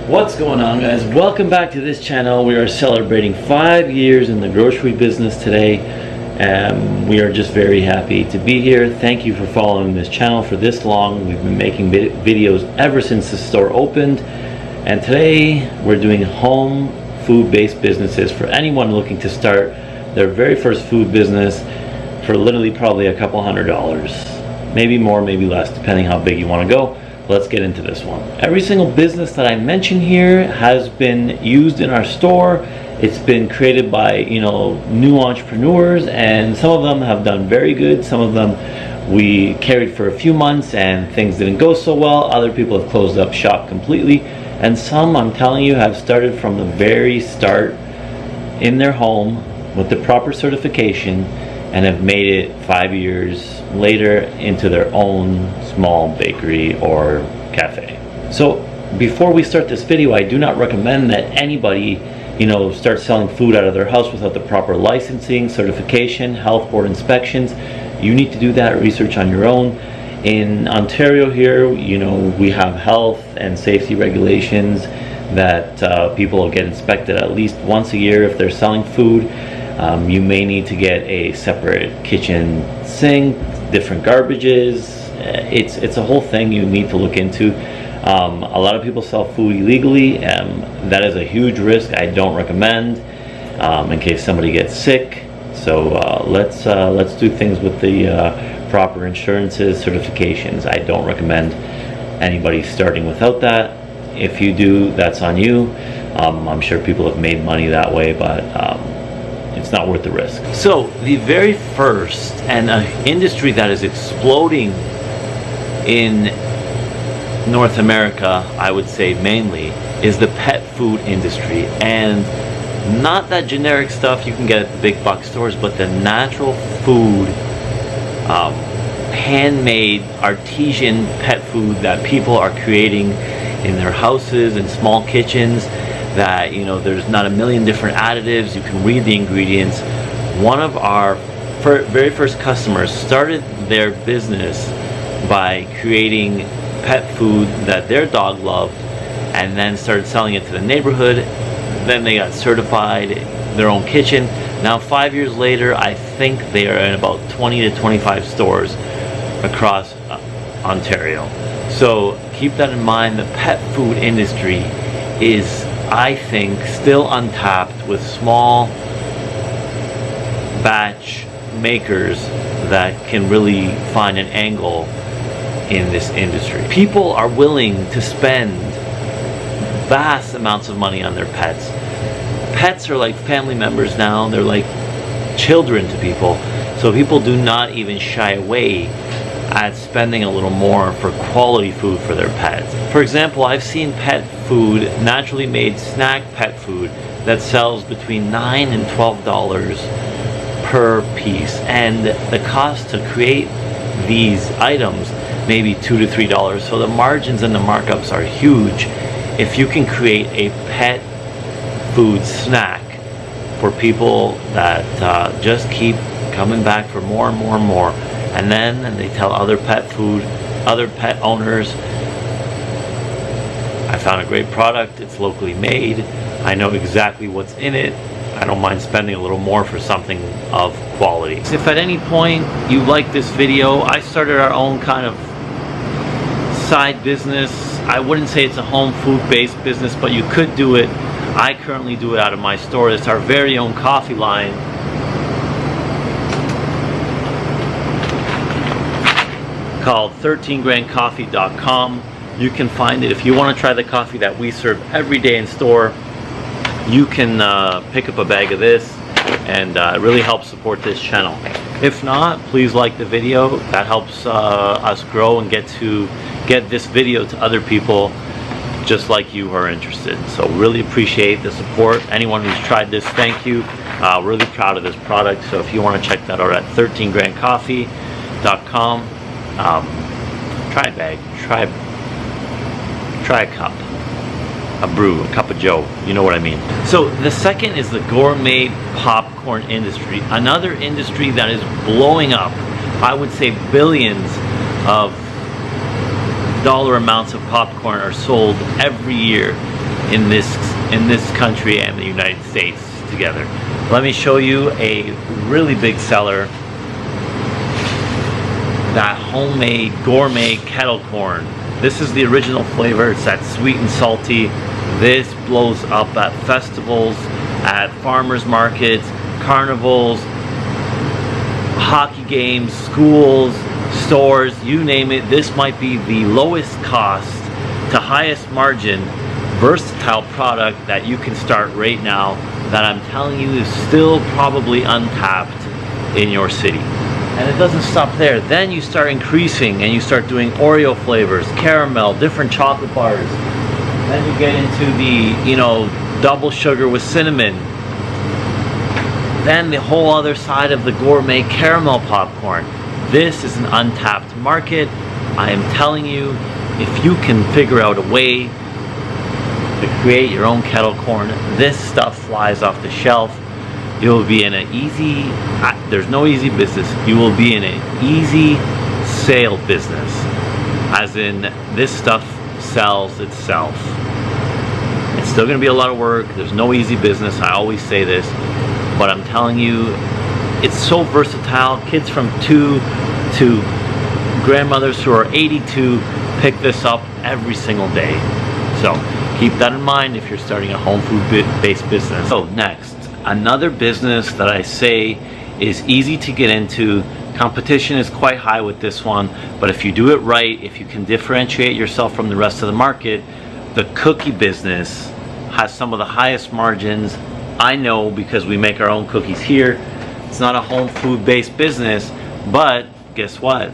What's going on, guys? Welcome back to this channel. We are celebrating 5 years in the grocery business today. We are just very happy to be here. Thank you for following this channel for this long. We've been making videos ever since the store opened, and today we're doing home food-based businesses for anyone looking to start their very first food business for literally probably a couple $100s, maybe more, maybe less, depending how big you want to go. Let's get into this one. Every single business that I mention here has been used in our store. It's been created by, new entrepreneurs, and some of them have done very good. Some of them we carried for a few months and things didn't go so well. Other people have closed up shop completely, and some, I'm telling you, have started from the very start in their home with the proper certification and have made it 5 years later into their own small bakery or cafe. So before we start this video, I do not recommend that anybody start selling food out of their house without the proper licensing, certification, health board inspections. You need to do that research on your own. In Ontario here, we have health and safety regulations that people will get inspected at least once a year if they're selling food. You may need to get a separate kitchen sink, different garbages. It's a whole thing you need to look into. A lot of people sell food illegally. That is a huge risk. I don't recommend in case somebody gets sick. So let's do things with the proper insurances, certifications. I don't recommend anybody starting without that. If you do, that's on you. I'm sure people have made money that way, but it's not worth the risk. So the very first and an industry that is exploding in North America, I would say mainly, is the pet food industry. And not that generic stuff you can get at the big box stores, but the natural food, handmade, artisan pet food that people are creating in their houses and small kitchens. That there's not a million different additives. You can read the ingredients. One of our very first customers started their business by creating pet food that their dog loved, and then started selling it to the neighborhood. Then they got certified their own kitchen. Now 5 years later, I think they are in about 20 to 25 stores across Ontario. So keep that in mind. The pet food industry is, I think, still untapped with small batch makers that can really find an angle in this industry. People are willing to spend vast amounts of money on their pets. Pets are like family members now. They're like children to people. So people do not even shy away at spending a little more for quality food for their pets. For example, I've seen pet food, naturally made snack pet food, that sells between $9 and $12 per piece, and the cost to create these items maybe $2 to $3. So the margins and the markups are huge. If you can create a pet food snack for people that just keep coming back for more and more and more, and then they tell other pet owners, I found a great product, it's locally made, I know exactly what's in it, I don't mind spending a little more for something of quality. If at any point you like this video, I started our own kind of side business. I wouldn't say it's a home food based business, but you could do it. I currently do it out of my store. It's our very own coffee line called 13grandcoffee.com. You can find it. If you want to try the coffee that we serve every day in store, you can pick up a bag of this, and it really helps support this channel. If not, please like the video. That helps us grow and get this video to other people just like you who are interested. So really appreciate the support. Anyone who's tried this, thank you. Really proud of this product. So if you want to check that out at 13grandcoffee.com. Try a bag, try a cup, a brew, a cup of joe, you know what I mean. So the second is the gourmet popcorn industry, another industry that is blowing up. I would say billions of dollar amounts of popcorn are sold every year. in this country and the United States together. Let me show you a really big seller, that homemade gourmet kettle corn. This is the original flavor. It's that sweet and salty. This blows up at festivals, at farmers markets, carnivals, hockey games, schools, stores, you name it. This might be the lowest cost to highest margin versatile product that you can start right now, that I'm telling you is still probably untapped in your city. And it doesn't stop there. Then you start increasing and you start doing Oreo flavors, caramel, different chocolate bars. Then you get into the, you know, double sugar with cinnamon. Then the whole other side of the gourmet caramel popcorn. This is an untapped market. I am telling you, if you can figure out a way to create your own kettle corn, this stuff flies off the shelf. You'll be in an easy, there's no easy business, you will be in an easy sale business. As in, this stuff sells itself. It's still going to be a lot of work. There's no easy business. I always say this, but I'm telling you, it's so versatile. Kids from 2 to grandmothers who are 82 pick this up every single day. So keep that in mind if you're starting a home food based business. So next, another business that I say is easy to get into. Competition is quite high with this one, but if you do it right, if you can differentiate yourself from the rest of the market, the cookie business has some of the highest margins. I know because we make our own cookies here. It's not a home food based business, but guess what?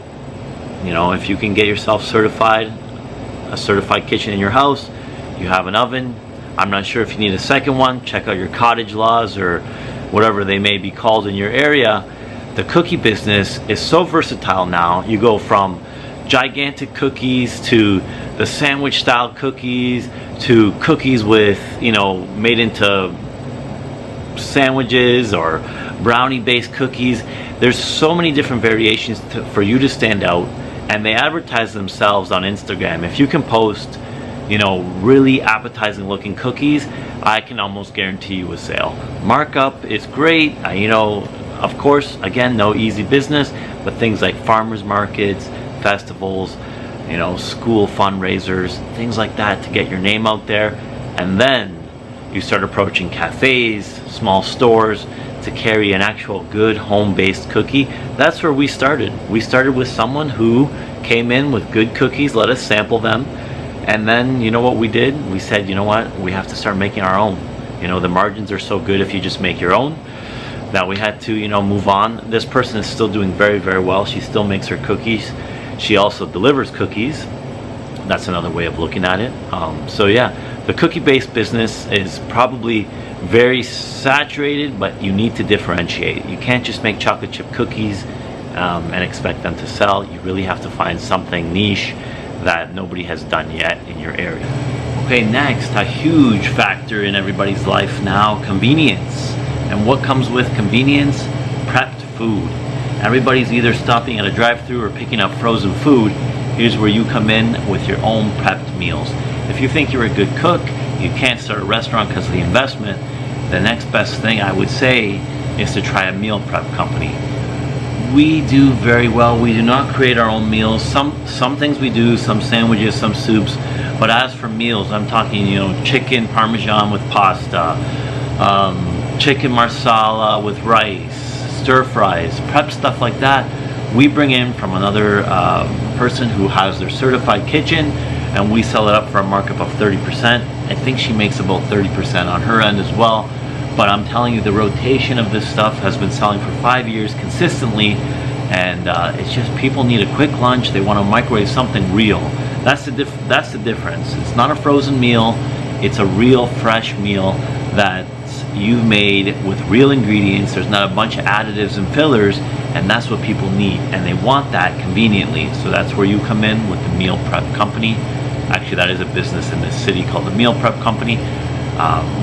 You know, if you can get yourself certified, a certified kitchen in your house, you have an oven. I'm not sure if you need a second one. Check out your cottage laws or whatever they may be called in your area. The cookie business is so versatile now. You go from gigantic cookies to the sandwich style cookies to cookies with, you know, made into sandwiches or brownie based cookies. There's so many different variations for you to stand out, and they advertise themselves on Instagram. If you can post, you know, really appetizing looking cookies, I can almost guarantee you a sale. Markup is great. You know, of course, again, no easy business, but things like farmers markets, festivals, you know, school fundraisers, things like that to get your name out there. And then you start approaching cafes, small stores to carry an actual good home-based cookie. That's where we started. We started with someone who came in with good cookies, let us sample them, and then you know what we did? We said, you know what? We have to start making our own. You know, the margins are so good if you just make your own that we had to, you know, move on. This person is still doing very, very well. She still makes her cookies. She also delivers cookies. That's another way of looking at it. So yeah, the cookie-based business is probably very saturated, but you need to differentiate. You can't just make chocolate chip cookies and expect them to sell. You really have to find something niche that nobody has done yet in your area. Okay, next, a huge factor in everybody's life now, convenience. And what comes with convenience? Prepped food. Everybody's either stopping at a drive-thru or picking up frozen food. Here's where you come in with your own prepped meals. If you think you're a good cook, you can't start a restaurant because of the investment, the next best thing I would say is to try a meal prep company. We do very well. We do not create our own meals. Some things we do, some sandwiches, some soups, but as for meals, I'm talking, you know, chicken parmesan with pasta, chicken marsala with rice, stir fries, prep stuff like that. We bring in from another person who has their certified kitchen, and we sell it up for a markup of 30%. I think she makes about 30% on her end as well. But I'm telling you, the rotation of this stuff has been selling for 5 years consistently, and it's just people need a quick lunch. They want to microwave something real. That's the difference. It's not a frozen meal. It's a real fresh meal that you've made with real ingredients. There's not a bunch of additives and fillers, and that's what people need, and they want that conveniently. So that's where you come in with the Meal Prep Company. Actually, that is a business in this city called the Meal Prep Company.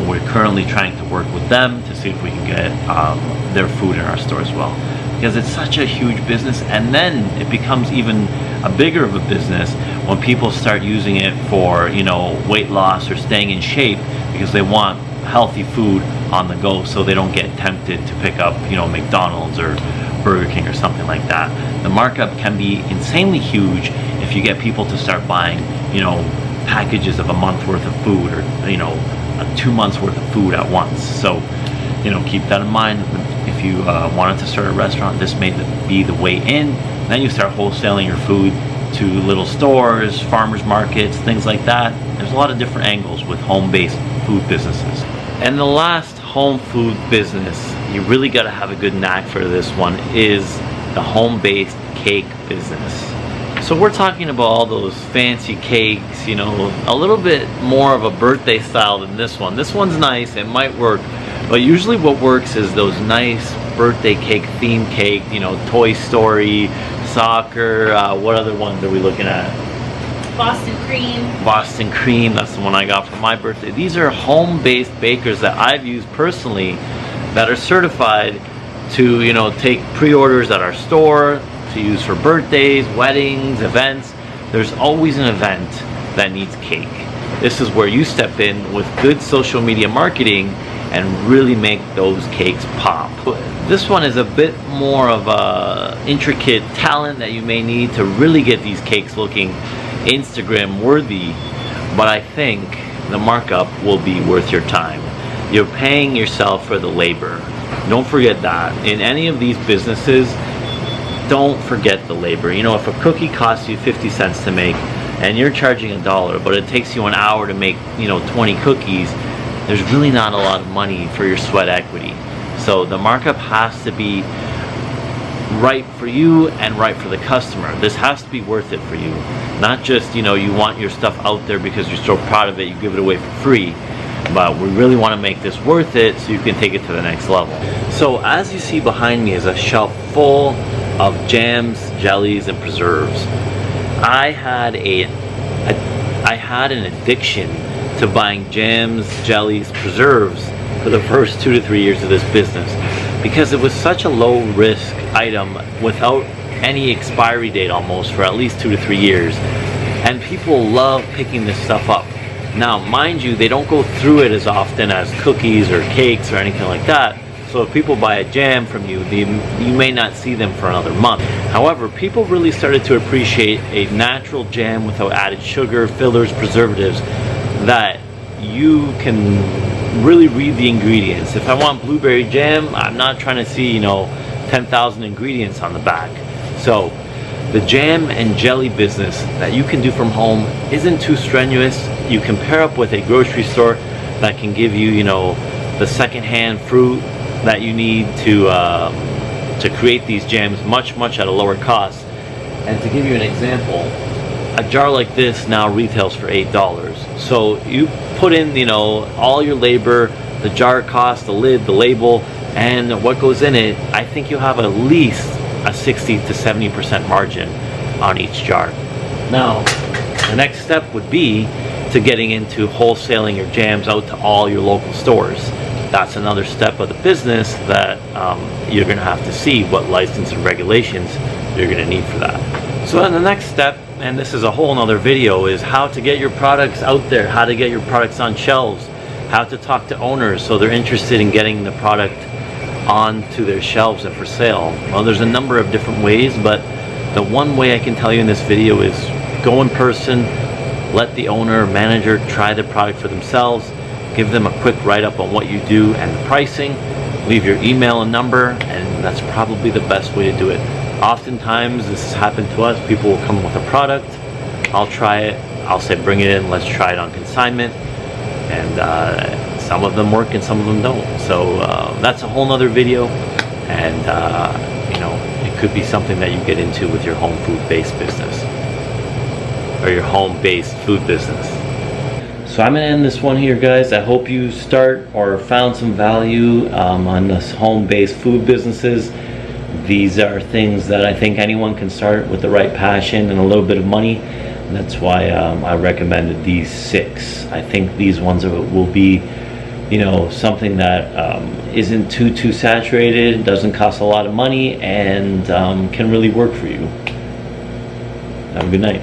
We're currently trying to work with them to see if we can get their food in our store as well, because it's such a huge business. And then it becomes even a bigger of a business when people start using it for, you know, weight loss or staying in shape because they want healthy food on the go, so they don't get tempted to pick up, you know, McDonald's or Burger King or something like that. The markup can be insanely huge if you get people to start buying, you know, packages of a month worth of food, or, you know, 2 months worth of food at once. So, you know, keep that in mind. If you wanted to start a restaurant, this may be the way in. Then you start wholesaling your food to little stores, farmers markets, things like that. There's a lot of different angles with home-based food businesses. And the last home food business, you really got to have a good knack for this one, is the home-based cake business. So we're talking about all those fancy cakes, you know, a little bit more of a birthday style than this one. This one's nice, it might work, but usually what works is those nice birthday cake, theme cake, you know, Toy Story, soccer, what other ones are we looking at? Boston cream. Boston cream, that's the one I got for my birthday. These are home-based bakers that I've used personally that are certified to, you know, take pre-orders at our store, to use for birthdays, weddings, events. There's always an event that needs cake. This is where you step in with good social media marketing and really make those cakes pop. This one is a bit more of a intricate talent that you may need to really get these cakes looking Instagram worthy, but I think the markup will be worth your time. You're paying yourself for the labor. Don't forget that. In any of these businesses, don't forget the labor. You know, if a cookie costs you 50 cents to make and you're charging $1, but it takes you an hour to make, you know, 20 cookies, there's really not a lot of money for your sweat equity. So the markup has to be right for you and right for the customer. This has to be worth it for you. Not just, you know, you want your stuff out there because you're so proud of it, you give it away for free. But we really want to make this worth it so you can take it to the next level. So as you see behind me is a shelf full of jams, jellies, and preserves. I had an addiction to buying jams, jellies, preserves for the first 2 to 3 years of this business because it was such a low risk item without any expiry date almost for at least 2 to 3 years, and people love picking this stuff up. Now mind you, they don't go through it as often as cookies or cakes or anything like that. So if people buy a jam from you, you may not see them for another month. However, people really started to appreciate a natural jam without added sugar, fillers, preservatives, that you can really read the ingredients. If I want blueberry jam, I'm not trying to see, you know, 10,000 ingredients on the back. So the jam and jelly business that you can do from home isn't too strenuous. You can pair up with a grocery store that can give you, you know, the secondhand fruit that you need to create these jams much at a lower cost. And to give you an example, a jar like this now retails for $8. So you put in, you know, all your labor, the jar cost, the lid, the label, and what goes in it. I think you have at least a 60 to 70% margin on each jar. Now the next step would be to getting into wholesaling your jams out to all your local stores. That's another step of the business that you're going to have to see what license and regulations you're going to need for that. So then the next step, and this is a whole nother video, is how to get your products out there, how to get your products on shelves, how to talk to owners so they're interested in getting the product onto their shelves and for sale. Well, there's a number of different ways, but the one way I can tell you in this video is go in person, let the owner or manager try the product for themselves, give them a quick write-up on what you do and the pricing, leave your email and number, and that's probably the best way to do it. Oftentimes this has happened to us. People will come with a product, I'll try it, I'll say bring it in, let's try it on consignment, and some of them work and some of them don't. So that's a whole nother video, and you know, it could be something that you get into with your home food-based business or your home-based food business. So I'm going to end this one here, guys. I hope you start or found some value on this home-based food businesses. These are things that I think anyone can start with the right passion and a little bit of money. And that's why I recommended these 6. I think these ones will be, you know, something that isn't too saturated, doesn't cost a lot of money, and can really work for you. Have a good night.